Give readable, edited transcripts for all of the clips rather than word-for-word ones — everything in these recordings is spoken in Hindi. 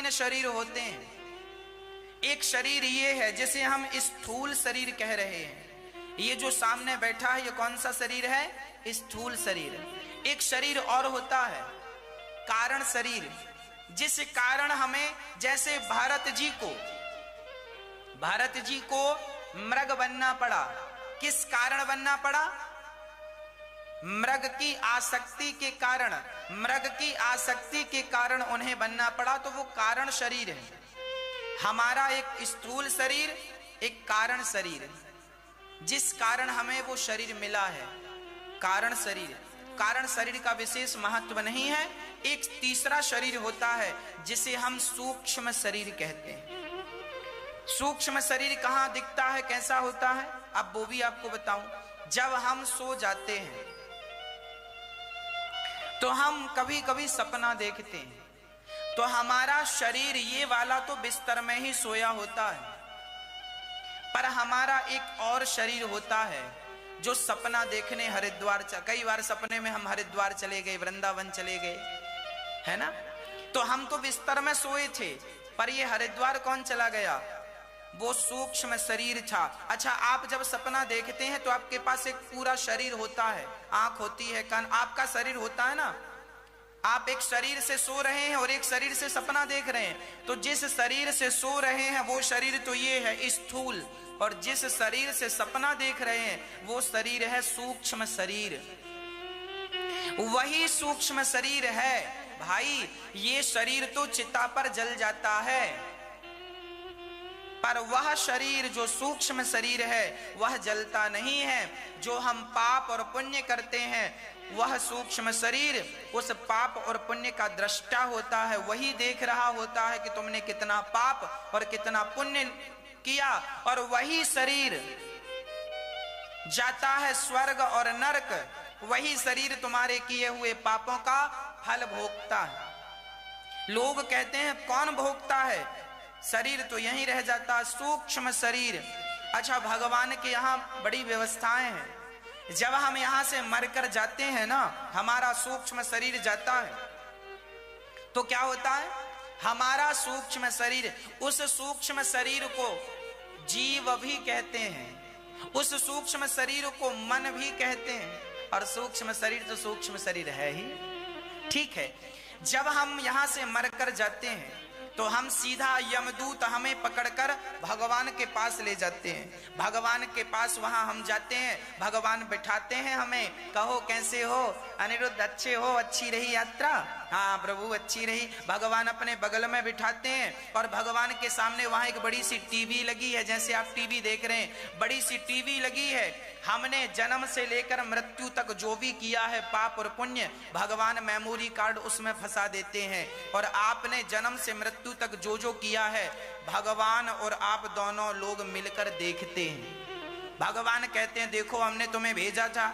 तीन शरीर होते हैं। एक शरीर ये है जिसे हम स्थूल शरीर कह रहे हैं। ये जो सामने बैठा है ये कौन सा शरीर है? स्थूल शरीर। एक शरीर और होता है कारण शरीर, जिस कारण हमें, जैसे भारत जी को मृग बनना पड़ा। किस कारण बनना पड़ा? मृग की आसक्ति के कारण। मृग की आसक्ति के कारण उन्हें बनना पड़ा, तो वो कारण शरीर है। हमारा एक स्थूल शरीर, एक कारण शरीर, जिस कारण हमें वो शरीर मिला है, कारण शरीर। कारण शरीर का विशेष महत्व नहीं है। एक तीसरा शरीर होता है जिसे हम सूक्ष्म शरीर कहते हैं। सूक्ष्म शरीर कहां दिखता है, कैसा होता है? अब वो भी आपको बताऊं। जब हम सो जाते हैं तो हम कभी कभी सपना देखते हैं, तो हमारा शरीर ये वाला तो बिस्तर में ही सोया होता है, पर हमारा एक और शरीर होता है जो सपना देखने हरिद्वार, कई बार सपने में हम हरिद्वार चले गए, वृंदावन चले गए, है ना। तो हम तो बिस्तर में सोए थे, पर ये हरिद्वार कौन चला गया? वो सूक्ष्म शरीर था। अच्छा, आप जब सपना देखते हैं तो आपके पास एक पूरा शरीर होता है, आंख होती है, कान, आपका शरीर होता है ना। आप एक शरीर से सो रहे हैं और एक शरीर से सपना देख रहे हैं। तो जिस शरीर से सो रहे हैं वो शरीर तो ये है स्थूल, और जिस शरीर से सपना देख रहे हैं वो शरीर है सूक्ष्म शरीर। वही सूक्ष्म शरीर है भाई। ये शरीर तो चिता पर जल जाता है, पर वह शरीर जो सूक्ष्म शरीर है वह जलता नहीं है। जो हम पाप और पुण्य करते हैं वह सूक्ष्म शरीर उस पाप और पुण्य का दृष्टा होता है। वही देख रहा होता है कि तुमने कितना पाप और कितना पुण्य किया, और वही शरीर जाता है स्वर्ग और नरक। वही शरीर तुम्हारे किए हुए पापों का फल भोगता है। लोग कहते हैं कौन भोगता है? शरीर तो यहीं रह जाता, सूक्ष्म शरीर। अच्छा, भगवान के यहाँ बड़ी व्यवस्थाएं हैं। जब हम यहाँ से मरकर जाते हैं ना, हमारा सूक्ष्म शरीर जाता है, तो क्या होता है? हमारा सूक्ष्म शरीर, उस सूक्ष्म शरीर को जीव भी कहते हैं, उस सूक्ष्म शरीर को मन भी कहते हैं, और सूक्ष्म शरीर तो सूक्ष्म शरीर है ही। ठीक है, जब हम यहां से मरकर जाते हैं तो हम सीधा यमदूत हमें पकड़कर भगवान के पास ले जाते हैं। भगवान के पास वहां हम जाते हैं, भगवान बिठाते हैं हमें। कहो कैसे हो अनिरुद्ध? अच्छे हो? अच्छी रही यात्रा? हाँ प्रभु अच्छी रही। भगवान अपने बगल में बिठाते हैं और भगवान के सामने वहां एक बड़ी सी टीवी लगी है, जैसे आप टीवी देख रहे हैं, बड़ी सी टीवी लगी है। हमने जन्म से लेकर मृत्यु तक जो भी किया है पाप और पुण्य, भगवान मेमोरी कार्ड उसमें फंसा देते हैं। और आपने जन्म से मृत्यु तक जो जो किया है भगवान और आप दोनों लोग मिलकर देखते हैं। भगवान कहते हैं देखो हमने तुम्हें भेजा था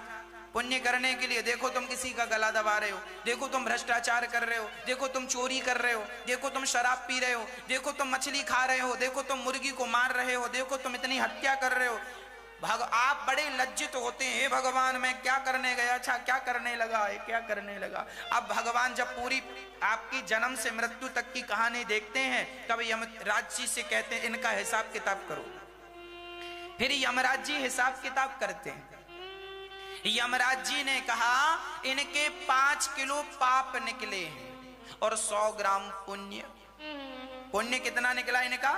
पुण्य करने के लिए, देखो तुम किसी का गला दबा रहे हो, देखो तुम भ्रष्टाचार कर रहे हो, देखो तुम चोरी कर रहे हो, देखो तुम शराब पी रहे हो, देखो तुम मछली खा रहे हो, देखो तुम मुर्गी को मार रहे हो, देखो तुम इतनी हत्या कर रहे हो। आप बड़े लज्जित होते हैं, हे भगवान मैं क्या करने गया? अच्छा क्या करने लगा है? क्या करने लगा? अब भगवान जब पूरी आपकी जन्म से मृत्यु तक की कहानी देखते हैं तब यमराज जी से कहते हैं इनका हिसाब किताब करो। फिर यमराज जी हिसाब किताब करते हैं। यमराज जी ने कहा इनके 5 किलो पाप निकले हैं और 100 ग्राम पुण्य। पुण्य कितना निकला इनका?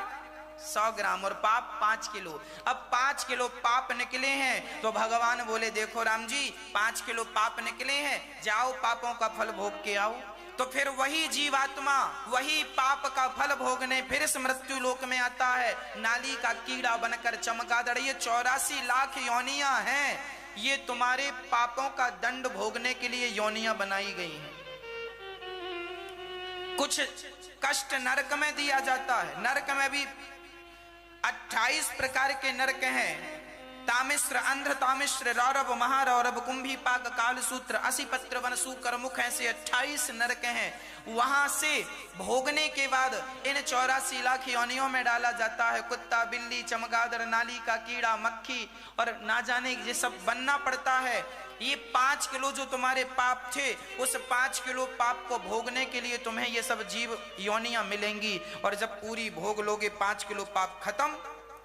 100 ग्राम, और पाप 5 किलो। अब 5 किलो पाप निकले हैं तो भगवान बोले देखो राम जी 5 किलो पाप निकले हैं, जाओ पापों का फल भोग के आओ। तो फिर वही जीवात्मा वही पाप का फल भोगने फिर इस मृत्यु लोक में आता है, नाली का कीड़ा बनकर चमगादड़। ये 84 लाख योनियां हैं, ये तुम्हारे पापों का दंड भोगने के लिए योनियां बनाई गई हैं। कुछ कष्ट नरक में दिया जाता है, नरक में भी 28 प्रकार के नरक हैं। तामिश्र, अंध्र तामिश्र, रौरव, महारौरव, कुंभी पाक, काल सूत्र, असिपत्र, वन, सूकर, मुख, ऐसे 28 नरक हैं। वहां से भोगने के बाद इन 84 लाख योनियों में डाला जाता है। कुत्ता, बिल्ली, चमगादड़, नाली का कीड़ा, मक्खी और ना जाने ये सब बनना पड़ता है। ये 5 किलो जो तुम्हारे पाप थे, उस 5 किलो पाप को भोगने के लिए तुम्हें ये सब जीव योनियां मिलेंगी। और जब पूरी भोग लोगे 5 किलो पाप खत्म,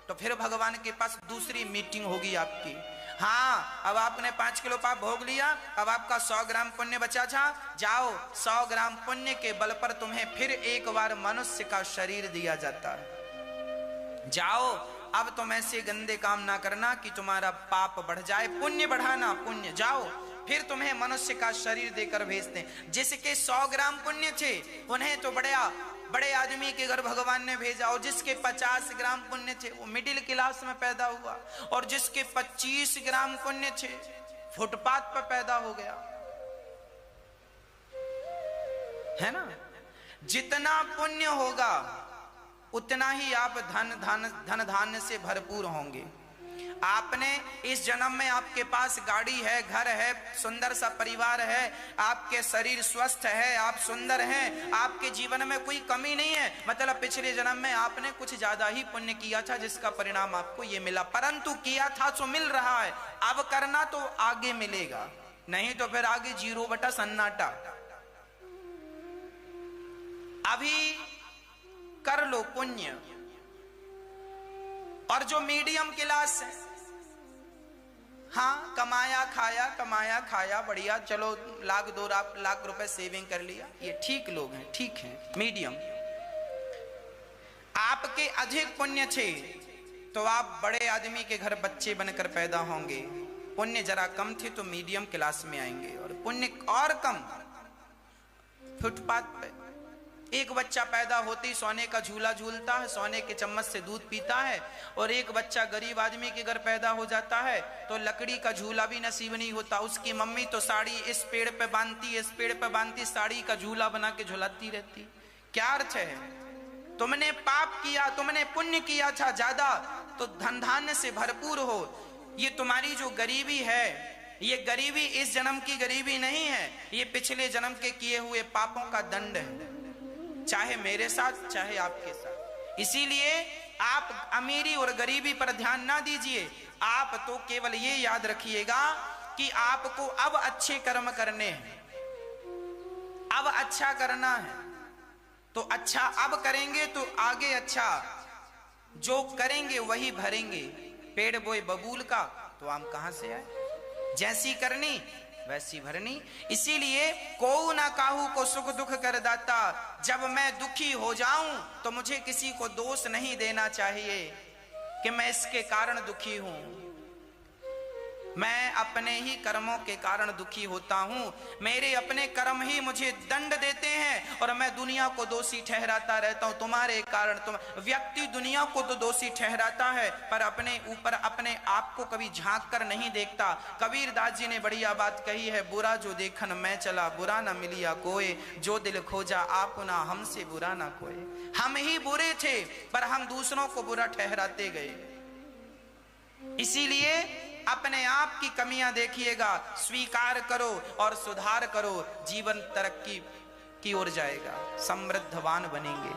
तो फिर भगवान के पास दूसरी मीटिंग होगी आपकी। हाँ, अब आपने 5 किलो पाप भोग लिया, अब आपका 100 ग्राम पुण्य बचा था, जाओ 100 ग्राम पुण्य के बल पर तुम्हें फिर एक बार मनुष्य का शरीर दिया जाता है। जाओ, अब तुम ऐसे गंदे काम ना करना कि तुम्हारा पाप बढ़ जाए, पुण्य बढ़ाना, पुण्य। जाओ, फिर तुम्हें मनुष्य का शरीर देकर भेजते हैं। जिसके 100 ग्राम पुण्य थे, उन्हें तो बड़े आदमी के घर भगवान ने भेजा, और जिसके 50 ग्राम पुण्य थे वो मिडिल क्लास में पैदा हुआ, और जिसके 25 ग्राम पुण्य थे फुटपाथ पर पैदा हो गया। है ना? जितना पुण्य होगा उतना ही आप धन धान्य से भरपूर होंगे। आपने इस जन्म में, आपके पास गाड़ी है, घर है, सुंदर सा परिवार है, आपके शरीर स्वस्थ है, आप सुंदर हैं, आपके जीवन में कोई कमी नहीं है, मतलब पिछले जन्म में आपने कुछ ज्यादा ही पुण्य किया था, जिसका परिणाम आपको ये मिला। परंतु किया था तो मिल रहा है, अब करना तो आगे मिलेगा, नहीं तो फिर आगे 0 सन्नाटा। अभी कर लो पुण्य। और जो मीडियम क्लास है, हाँ, कमाया खाया बढ़िया, चलो 1-2 लाख रुपए सेविंग कर लिया, ये ठीक लोग हैं, ठीक हैं, मीडियम। आपके अधिक पुण्य थे तो आप बड़े आदमी के घर बच्चे बनकर पैदा होंगे। पुण्य जरा कम थे तो मीडियम क्लास में आएंगे, और पुण्य और कम फुटपाथ पे। एक बच्चा पैदा होते ही सोने का झूला झूलता है, सोने के चम्मच से दूध पीता है, और एक बच्चा गरीब आदमी के घर पैदा हो जाता है तो लकड़ी का झूला भी नसीब नहीं होता। उसकी मम्मी तो साड़ी इस पेड़ पे बांधती, इस पेड़ पे बांधती, साड़ी का झूला बना के झुलाती रहती। क्या अर्थ है? तुमने पाप किया, तुमने पुण्य किया था ज्यादा, तो धन धान्य से भरपूर हो। ये तुम्हारी जो गरीबी है, ये गरीबी इस जन्म की गरीबी नहीं है, ये पिछले जन्म के किए हुए पापों का दंड है, चाहे मेरे साथ चाहे आपके साथ। इसीलिए आप अमीरी और गरीबी पर ध्यान ना दीजिए, आप तो केवल ये याद रखिएगा कि आपको अब अच्छे कर्म करने हैं, अब अच्छा करना है। तो अच्छा अब करेंगे तो आगे अच्छा, जो करेंगे वही भरेंगे। पेड़ बोए बबूल का तो आम कहां से आए? जैसी करनी वैसी भरनी। इसीलिए को ना काहू को सुख दुख कर दाता, जब मैं दुखी हो जाऊं तो मुझे किसी को दोष नहीं देना चाहिए कि मैं इसके कारण दुखी हूं। मैं अपने ही कर्मों के कारण दुखी होता हूं, मेरे अपने कर्म ही मुझे दंड देते हैं, और मैं दुनिया को दोषी ठहराता रहता हूं। तुम्हारे कारण व्यक्ति दुनिया को तो दोषी ठहराता है, पर अपने ऊपर अपने आप को कभी झांक कर नहीं देखता। कबीरदास जी ने बढ़िया बात कही है, बुरा जो देखन मैं चला, बुरा ना मिलिया कोई, जो दिल खोजा आप ना हमसे बुरा ना कोई। हम ही बुरे थे पर हम दूसरों को बुरा ठहराते गए। इसीलिए अपने आप की कमियां देखिएगा, स्वीकार करो और सुधार करो, जीवन तरक्की की ओर जाएगा, समृद्धवान बनेंगे।